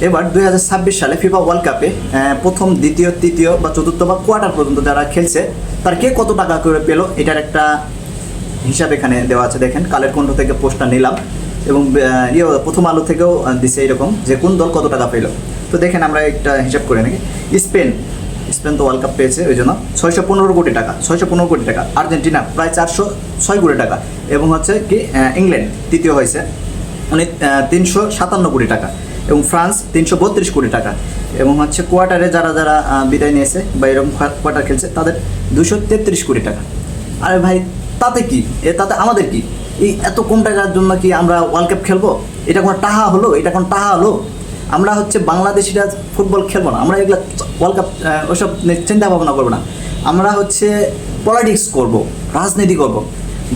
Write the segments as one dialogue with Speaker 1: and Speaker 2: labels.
Speaker 1: এবার 2026 সালে FIFA world কাপে প্রথম, দ্বিতীয়, তৃতীয় বা চতুর্থ বা কোয়ার্টার পর্যন্ত যারা খেলছে তার কে কত টাকা করে পেলো এটার একটা হিসাব এখানে দেওয়া আছে। দেখেন, কালের কণ্ঠ থেকে পোস্টটা নিলাম এবং প্রথম আলো থেকেও দিছে এরকম যে কোন দল কত টাকা পেলো। তো দেখেন আমরা একটা হিসাব করে নাকি, স্পেন তো ওয়ার্ল্ড কাপ পেয়েছে, ওই জন্য 615 কোটি টাকা, 615 কোটি টাকা। আর্জেন্টিনা প্রায় 406 কোটি টাকা, এবং হচ্ছে কি ইংল্যান্ড তৃতীয় হয়েছে, উনি 357 কোটি টাকা, এবং ফ্রান্স 332 কোটি টাকা, এবং হচ্ছে কোয়ার্টারে যারা যারা বিদায় নিয়েছে বা এরকম কোয়ার্টার খেলছে তাদের 233 কোটি টাকা। আরে ভাই, তাতে কি, তাতে আমাদের কি? এই এত কম টাকার জন্য কি আমরা ওয়ার্ল্ড কাপ খেলবো? এটা কোনো টাহা হলো? এটা কোনো টাহা হলো? আমরা হচ্ছে বাংলাদেশিরা ফুটবল খেলবো না, আমরা এগুলো ওয়ার্ল্ড কাপ ওসব চিন্তা ভাবনা করবো না, আমরা হচ্ছে পলিটিক্স করব, রাজনীতি করব।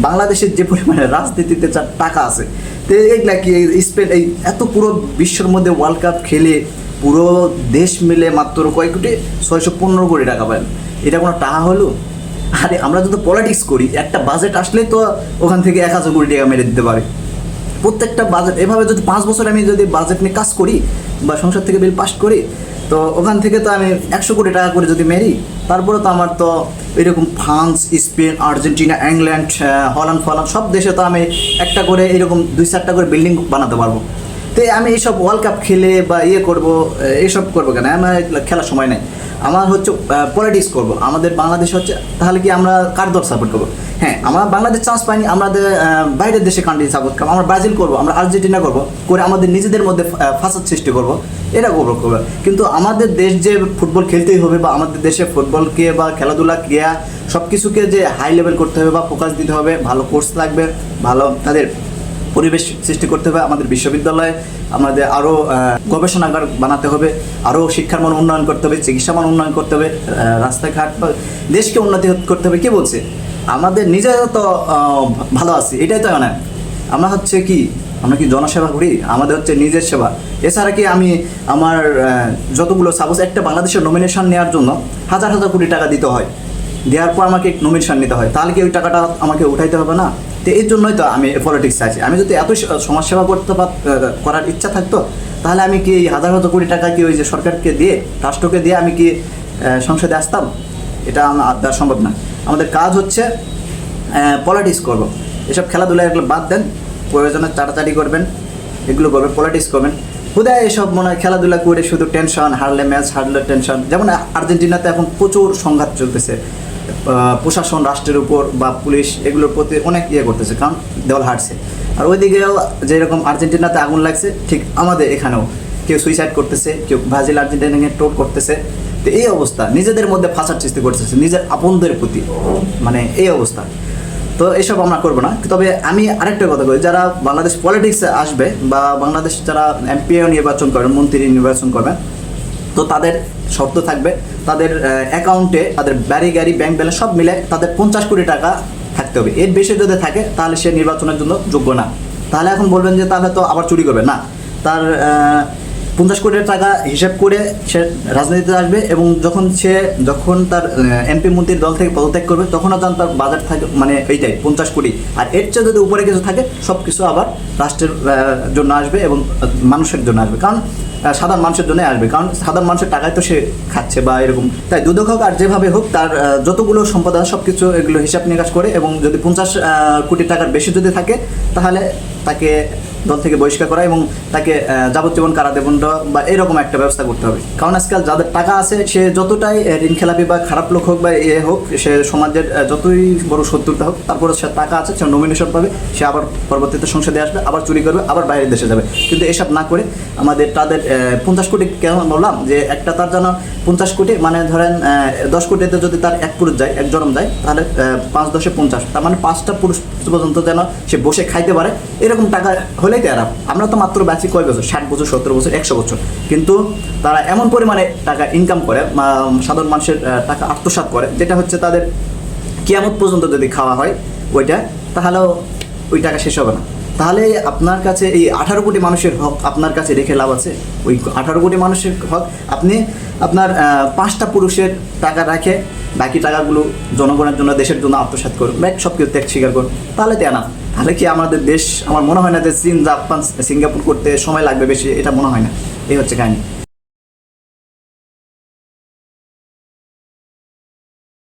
Speaker 1: বাংলাদেশের যে পরিমাণে রাজনীতিতে যার টাকা আছে, তো এইগুলা কি স্পেন এই এত পুরো বিশ্বের মধ্যে ওয়ার্ল্ড কাপ খেলে পুরো দেশ মিলে মাত্র কয় কোটি, 615 কোটি টাকা পায়। এটা কোনো টাকা হলো? আরে আমরা যদি পলিটিক্স করি, একটা বাজেট আসলেই তো ওখান থেকে 1000 কোটি টাকা মেরে দিতে পারে প্রত্যেকটা বাজেট। এভাবে যদি 5 বছর আমি যদি বাজেট নিয়ে কাজ করি বা সংসদ থেকে বিল পাস করি, তো ওখান থেকে তো আমি 100 কোটি টাকা করে যদি মেরি, তারপরে তো আমার তো এরকম France, Spain, Argentina, England, Holland সব দেশে তো আমি একটা করে এরকম 2-4টা করে বিল্ডিং বানাতে পারবো। তো আমি এইসব ওয়ার্ল্ড কাপ খেলে বা করবো, এইসব করবো কেন? আমার খেলার সময় নেই, আমার হচ্ছে পলিটিক্স করব। আমাদের বাংলাদেশ হচ্ছে, তাহলে কি আমরা কার দল সাপোর্ট করবো? হ্যাঁ, আমরা বাংলাদেশ চান্স পাইনি, আমাদের বাইরের দেশে কান্ট্রি সাপোর্ট করবো, আমরা ব্রাজিল করবো, আমরা আর্জেন্টিনা করবো, করে আমাদের নিজেদের মধ্যে ফাসাদ সৃষ্টি করবো, এটা করবো। কিন্তু আমাদের দেশ যে ফুটবল খেলতেই হবে, বা আমাদের দেশে ফুটবলকে বা খেলাধুলা ক্রিয়া সব কিছুকে যে হাই লেভেল করতে হবে বা ফোকাস দিতে হবে, ভালো কোর্স লাগবে, ভালো তাদের পরিবেশ সৃষ্টি করতে হবে, আমাদের বিশ্ববিদ্যালয়ে আমাদের আরও গবেষণাগার বানাতে হবে, আরও শিক্ষার মান উন্নয়ন করতে হবে, চিকিৎসা মান উন্নয়ন করতে হবে, রাস্তাঘাট বা দেশকে উন্নতি করতে হবে। কে বলছে? আমাদের নিজেরা তো ভালো আছি, এটাই তো না। আমরা হচ্ছে কি, আমরা কি জনসেবা করি? আমাদের হচ্ছে নিজের সেবা। এছাড়া কি আমি আমার যতগুলো সাপোজ একটা বাংলাদেশের নমিনেশন নেওয়ার জন্য হাজার হাজার কোটি টাকা দিতে হয়, দেওয়ার পর আমাকে নমিনেশন নিতে হয়, তাহলে কি ওই টাকাটা আমাকে উঠাইতে হবে না? তো এই জন্যই তো আমি পলিটিক্স চাইছি। আমি যদি এত সমাজসেবা করার ইচ্ছা থাকতো, তাহলে আমি কি হাজার হাজার কোটি টাকা কি ওই যে সরকারকে দিয়ে, রাষ্ট্রকে দিয়ে আমি কি সংসদে আসতাম? এটা দেওয়া সম্ভব না। আমাদের কাজ হচ্ছে পলিটিক্স করব। এসব খেলাধুলা এগুলো বাদ দেন, প্রয়োজনে চাটাচাটি করবেন, এগুলো করবেন, পলিটিক্স করবেন। হুদায় এসব মনে হয় খেলাধুলা করে শুধু টেনশন, হারলে ম্যাচ, হারলে টেনশন। যেমন আর্জেন্টিনাতে এখন প্রচুর সংঘাত চলতেছে, প্রশাসন রাষ্ট্রের উপর বা পুলিশ এগুলোর প্রতি অনেক করতেছে, কারণ দল হারছে। আর ওইদিকেও যেরকম আর্জেন্টিনাতে আগুন লাগছে, ঠিক আমাদের এখানেও কেউ সুইসাইড করতেছে, কেউ ব্রাজিল আর্জেন্টিনাকে টোট করতেছে। তো এই অবস্থা, নিজেদের মধ্যে ফাঁসার সৃষ্টি করতেছে নিজের আপনদের প্রতি, মানে এই অবস্থা। তো এসব আমরা করবো না। তবে আমি আরেকটা কথা বলি, যারা বাংলাদেশ পলিটিক্সে আসবে বা বাংলাদেশ যারা এমপিও নির্বাচন করবেন, মন্ত্রী নির্বাচন করবেন, তো তাদের শর্ত থাকবে তাদের অ্যাকাউন্টে তাদের বাড়ি গাড়ি ব্যাংক ব্যালেন্স সব মিলে তাদের 50 কোটি টাকা থাকতে হবে। এর বেশি যদি থাকে তাহলে সে নির্বাচনের জন্য যোগ্য না। তাহলে এখন বলবেন যে তাহলে তো আবার চুরি করবে না, তার 50 কোটি টাকা হিসাব করে সে রাজনীতিতে আসবে, এবং যখন তার এমপি মন্ত্রীর দল থেকে পদত্যাগ করবে, তখনও যখন তার বাজেট থাকে মানে এইটাই 50 কোটি। আর এর চেয়ে যদি উপরে কিছু থাকে, সব কিছু আবার রাষ্ট্রের জন্য আসবে এবং মানুষের জন্য আসবে, কারণ সাধারণ মানুষের জন্য আসবে, কারণ সাধারণ মানুষের টাকায় তো সে খাচ্ছে বা এরকম। তাই দুদক হোক আর যেভাবে হোক, তার যতগুলো সম্পদ আছে সব কিছু এগুলো হিসাব নিকাশ করে, এবং যদি 50 কোটি টাকার বেশি যদি থাকে, তাহলে তাকে দল থেকে বহিষ্কার করা এবং তাকে যাবজ্জীবন কারাদণ্ড বা এরকম একটা ব্যবস্থা করতে হবে। কারণ আজকাল যাদের টাকা আছে, সে যতটাই ঋণ খেলাপি বা খারাপ লোক হোক বা হোক, সে সমাজের যতই বড় শত্রুতা হোক, তারপরে সে টাকা আছে, সে নমিনেশন পাবে, সে আবার পরবর্তীতে সংসদে আসবে, আবার চুরি করবে, আবার বাইরের দেশে যাবে। কিন্তু এসব না করে আমাদের তাদের 50 কোটি, কেন বললাম যে একটা তার যেন 50 কোটি, মানে ধরেন 10 কোটিতে যদি তার এক পুরুষ যায়, এক জনম যায়, তাহলে 5-10 50, তার মানে 5টা পুরুষ পর্যন্ত যেন সে বসে খাইতে পারে, এরকম টাকা হলেই তো এরা। আমরা তো মাত্র বাঁচি কয় বছর, 60 বছর, 70 বছর, 100 বছর, কিন্তু তারা এমন পরিমাণে টাকা ইনকাম করে, সাধারণ মানুষের টাকা আত্মসাৎ করে, যেটা হচ্ছে তাদের কিয়ামত পর্যন্ত যদি খাওয়া হয় ওইটা, তাহলেও ওই টাকা শেষ হবে না। তাহলে আপনার কাছে এই 18 কোটি মানুষের হক আপনার কাছে রেখে লাভ আছে? ওই 18 কোটি মানুষের হক আপনি আপনার 5টা পুরুষের টাকা রাখে বাকি টাকাগুলো জনগণের জন্য, দেশের জন্য আত্মসাৎ করুন, সব কিছু ত্যাগ স্বীকার করুন, তাহলে তো না। তাহলে কি আমাদের দেশ, আমার মনে হয় না যে চীন, জাপান, সিঙ্গাপুর করতে সময় লাগবে বেশি, এটা মনে হয় না। এই হচ্ছে কাহিনী।